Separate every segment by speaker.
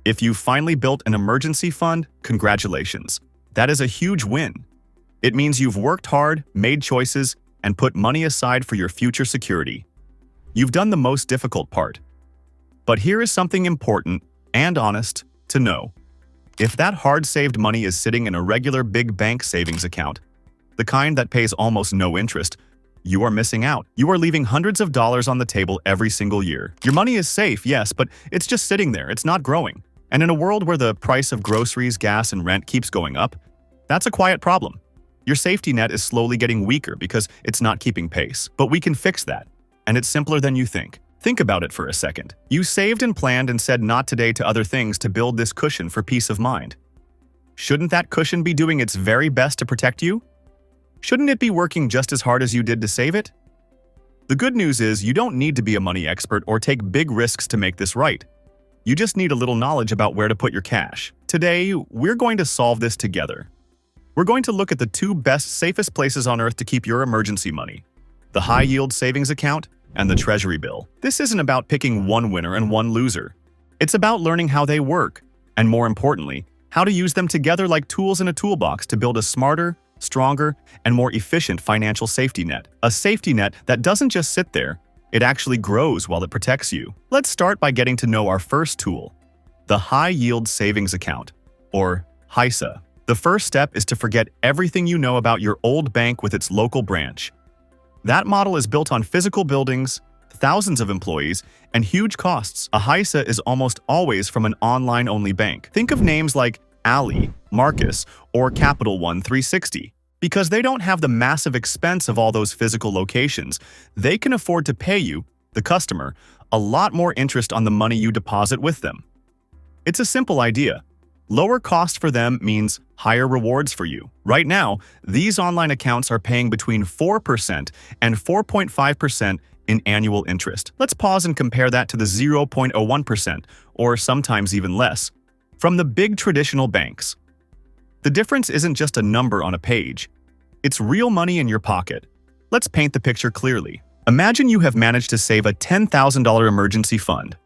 Speaker 1: If you finally built an emergency fund, congratulations. That is a huge win. It means you've worked hard, made choices, and put money aside for your future security. You've done the most difficult part. But here is something important and honest to know. If that hard-saved money is sitting in a regular big bank savings account, the kind that pays almost no interest, you are missing out. You are leaving hundreds of dollars on the table every single year. Your money is safe, yes, but it's just sitting there. It's not growing. And in a world where the price of groceries, gas, and rent keeps going up, that's a quiet problem. Your safety net is slowly getting weaker because it's not keeping pace. But we can fix that, and it's simpler than you think. Think about it for a second. You saved and planned and said not today to other things to build this cushion for peace of mind. Shouldn't that cushion be doing its very best to protect you? Shouldn't it be working just as hard as you did to save it? The good news is you don't need to be a money expert or take big risks to make this right. You just need a little knowledge about where to put your cash. Today, we're going to solve this together. We're going to look at the two best, safest places on earth to keep your emergency money: the high-yield savings account and the Treasury bill. This isn't about picking one winner and one loser. It's about learning how they work, and more importantly, how to use them together like tools in a toolbox to build a smarter, stronger, and more efficient financial safety net. A safety net that doesn't just sit there, it actually grows while it protects you. Let's start by getting to know our first tool, the high-yield savings account, or HYSA. The first step is to forget everything you know about your old bank with its local branch. That model is built on physical buildings, thousands of employees, and huge costs. A HYSA is almost always from an online-only bank. Think of names like Ali, Marcus, or Capital One 360. Because they don't have the massive expense of all those physical locations, they can afford to pay you, the customer, a lot more interest on the money you deposit with them. It's a simple idea. Lower cost for them means higher rewards for you. Right now, these online accounts are paying between 4% and 4.5% in annual interest. Let's pause and compare that to the 0.01%, or sometimes even less, from the big traditional banks. The difference isn't just a number on a page. It's real money in your pocket. Let's paint the picture clearly. Imagine you have managed to save a $10,000 emergency fund.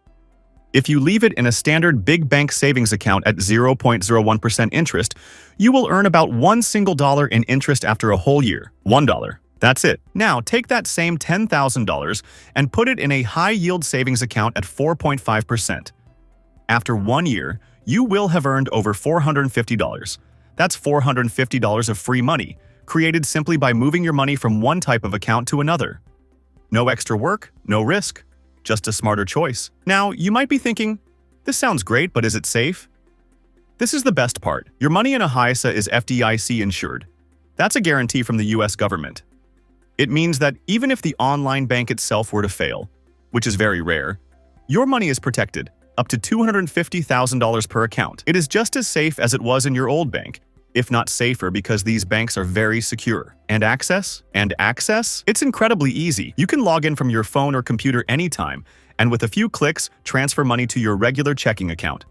Speaker 1: If you leave it in a standard big bank savings account at 0.01% interest, you will earn about $1 single in interest after a whole year. $1. That's it. Now, take that same $10,000 and put it in a high-yield savings account at 4.5%. After 1 year, you will have earned over $450. That's $450 of free money, created simply by moving your money from one type of account to another. No extra work, no risk, just a smarter choice. Now, you might be thinking, this sounds great, but is it safe? This is the best part. Your money in a HYSA is FDIC insured. That's a guarantee from the US government. It means that even if the online bank itself were to fail, which is very rare, your money is protected, up to $250,000 per account. It is just as safe as it was in your old bank, if not safer, because these banks are very secure. And access? It's incredibly easy. You can log in from your phone or computer anytime, and with a few clicks, transfer money to your regular checking account.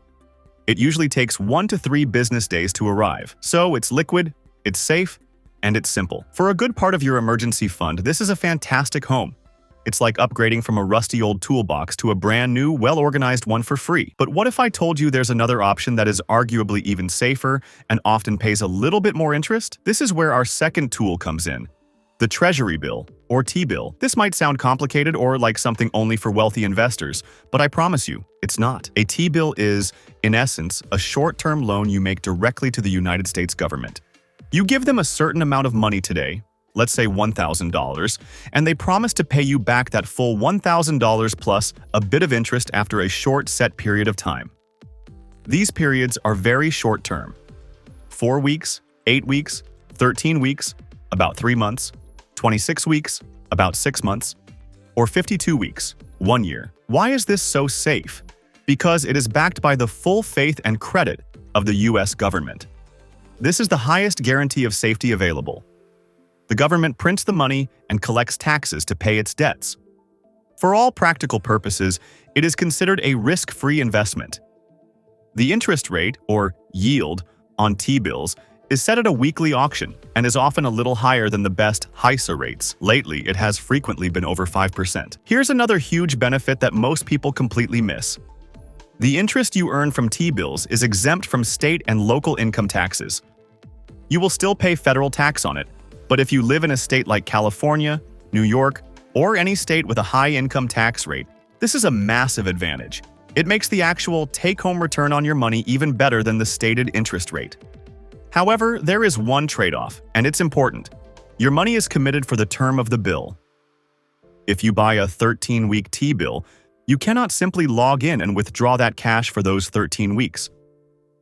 Speaker 1: It usually takes 1 to 3 business days to arrive. So it's liquid, it's safe, and it's simple. For a good part of your emergency fund, this is a fantastic home. It's like upgrading from a rusty old toolbox to a brand new, well-organized one for free. But what if I told you there's another option that is arguably even safer and often pays a little bit more interest? This is where our second tool comes in, the Treasury bill, or T-bill. This might sound complicated or like something only for wealthy investors, but I promise you, it's not. A T-bill is, in essence, a short-term loan you make directly to the United States government. You give them a certain amount of money today, let's say $1,000, and they promise to pay you back that full $1,000 plus a bit of interest after a short set period of time. These periods are very short-term: 4 weeks, 8 weeks, 13 weeks, about 3 months, 26 weeks, about 6 months, or 52 weeks, 1 year. Why is this so safe? Because it is backed by the full faith and credit of the US government. This is the highest guarantee of safety available. The government prints the money and collects taxes to pay its debts. For all practical purposes, it is considered a risk-free investment. The interest rate, or yield, on T-bills is set at a weekly auction and is often a little higher than the best HYSA rates. Lately, it has frequently been over 5%. Here's another huge benefit that most people completely miss. The interest you earn from T-bills is exempt from state and local income taxes. You will still pay federal tax on it, but if you live in a state like California, New York, or any state with a high income tax rate, this is a massive advantage. It makes the actual take-home return on your money even better than the stated interest rate. However, there is one trade-off, and it's important. Your money is committed for the term of the bill. If you buy a 13-week T-bill, you cannot simply log in and withdraw that cash for those 13 weeks.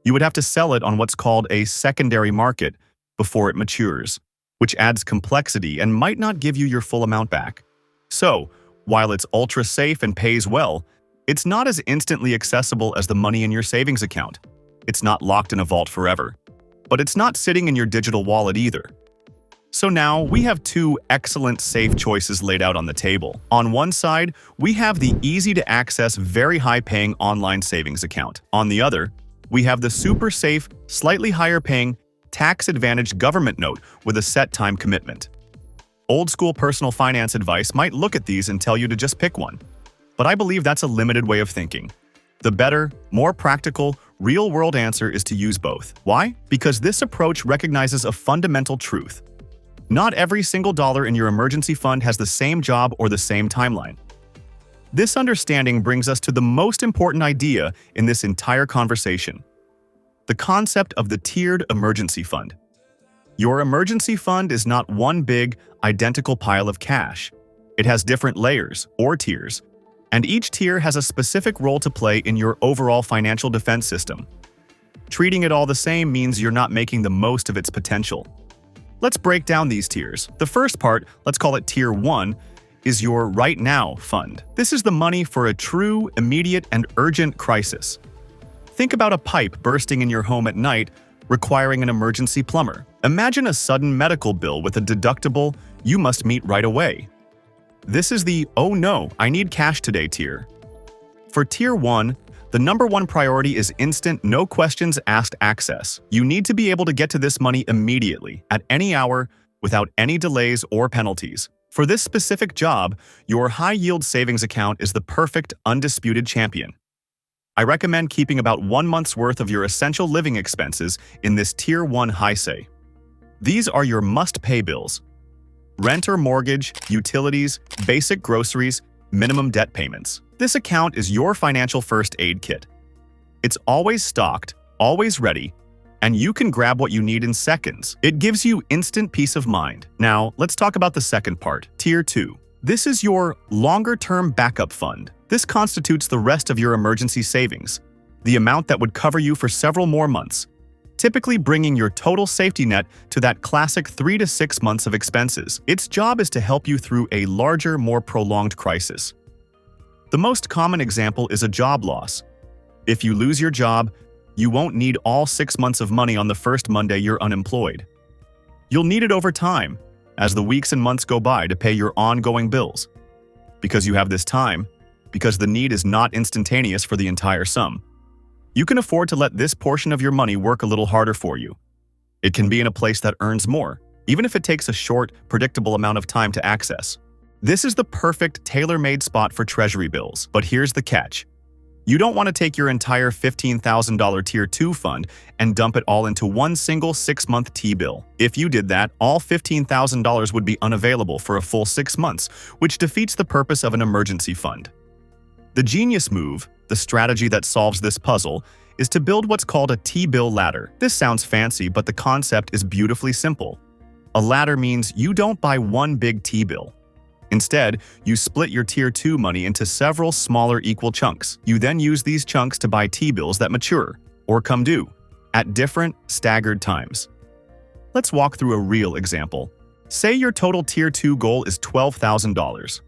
Speaker 1: You would have to sell it on what's called a secondary market before it matures, which adds complexity and might not give you your full amount back. So, while it's ultra safe and pays well, it's not as instantly accessible as the money in your savings account. It's not locked in a vault forever. But it's not sitting in your digital wallet either. So now, we have two excellent safe choices laid out on the table. On one side, we have the easy-to-access, very high-paying online savings account. On the other, we have the super safe, slightly higher-paying, tax-advantaged government note with a set time commitment. Old-school personal finance advice might look at these and tell you to just pick one. But I believe that's a limited way of thinking. The better, more practical, real-world answer is to use both. Why? Because this approach recognizes a fundamental truth. Not every single dollar in your emergency fund has the same job or the same timeline. This understanding brings us to the most important idea in this entire conversation: the concept of the tiered emergency fund. Your emergency fund is not one big, identical pile of cash. It has different layers, or tiers, and each tier has a specific role to play in your overall financial defense system. Treating it all the same means you're not making the most of its potential. Let's break down these tiers. The first part, let's call it Tier 1, is your Right Now fund. This is the money for a true, immediate, and urgent crisis. Think about a pipe bursting in your home at night, requiring an emergency plumber. Imagine a sudden medical bill with a deductible you must meet right away. This is the "oh no, I need cash today" tier. For Tier 1, the number one priority is instant, no questions asked access. You need to be able to get to this money immediately, at any hour, without any delays or penalties. For this specific job, your high-yield savings account is the perfect, undisputed champion. I recommend keeping about 1 month's worth of your essential living expenses in this Tier 1 HYSA. These are your must-pay bills: rent or mortgage, utilities, basic groceries, minimum debt payments. This account is your financial first aid kit. It's always stocked, always ready, and you can grab what you need in seconds. It gives you instant peace of mind. Now, let's talk about the second part, Tier 2. This is your longer-term backup fund. This constitutes the rest of your emergency savings, the amount that would cover you for several more months, typically bringing your total safety net to that classic 3 to 6 months of expenses. Its job is to help you through a larger, more prolonged crisis. The most common example is a job loss. If you lose your job, you won't need all 6 months of money on the first Monday you're unemployed. You'll need it over time, as the weeks and months go by, to pay your ongoing bills. Because you have this time, because the need is not instantaneous for the entire sum, you can afford to let this portion of your money work a little harder for you. It can be in a place that earns more, even if it takes a short, predictable amount of time to access. This is the perfect, tailor-made spot for Treasury bills. But here's the catch. You don't want to take your entire $15,000 Tier 2 fund and dump it all into one single 6-month T-bill. If you did that, all $15,000 would be unavailable for a full 6 months, which defeats the purpose of an emergency fund. The genius move, the strategy that solves this puzzle, is to build what's called a T-bill ladder. This sounds fancy, but the concept is beautifully simple. A ladder means you don't buy one big T-bill. Instead, you split your Tier 2 money into several smaller equal chunks. You then use these chunks to buy T-bills that mature, or come due, at different, staggered times. Let's walk through a real example. Say your total Tier 2 goal is $12,000.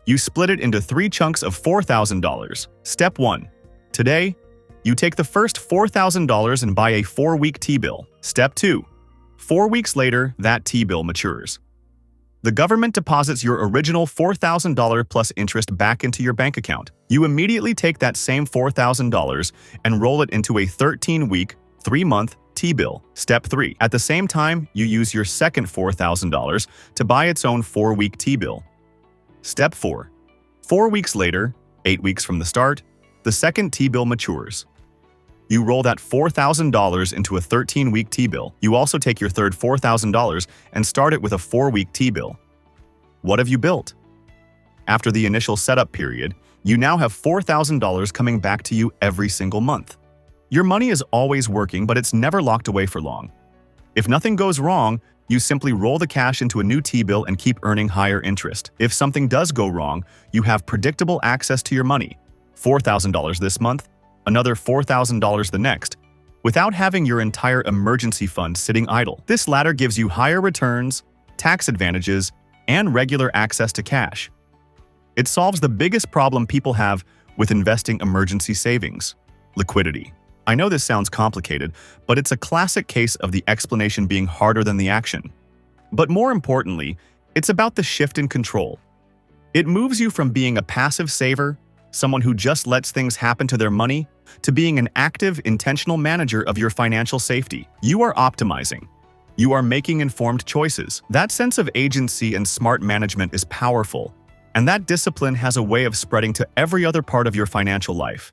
Speaker 1: You split it into 3 chunks of $4,000. Step 1. Today, you take the first $4,000 and buy a 4-week T-bill. Step 2. 4 weeks later, that T-bill matures. The government deposits your original $4,000 plus interest back into your bank account. You immediately take that same $4,000 and roll it into a 13-week, 3-month T-bill. Step 3. At the same time, you use your second $4,000 to buy its own 4-week T-bill. Step 4. 4 weeks later, 8 weeks from the start, The second T-bill matures. You roll that $4,000 into a 13-week T-bill. You also take your third $4,000 and start it with a 4-week T-bill. What have you built? After the initial setup period, you now have $4,000 coming back to you every single month. Your money is always working, but it's never locked away for long. If nothing goes wrong, you simply roll the cash into a new T-bill and keep earning higher interest. If something does go wrong, you have predictable access to your money. $4,000 this month, another $4,000 the next, without having your entire emergency fund sitting idle. This latter gives you higher returns, tax advantages, and regular access to cash. It solves the biggest problem people have with investing emergency savings: liquidity. I know this sounds complicated, but it's a classic case of the explanation being harder than the action. But more importantly, it's about the shift in control. It moves you from being a passive saver, someone who just lets things happen to their money, to being an active, intentional manager of your financial safety. You are optimizing. You are making informed choices. That sense of agency and smart management is powerful, and that discipline has a way of spreading to every other part of your financial life.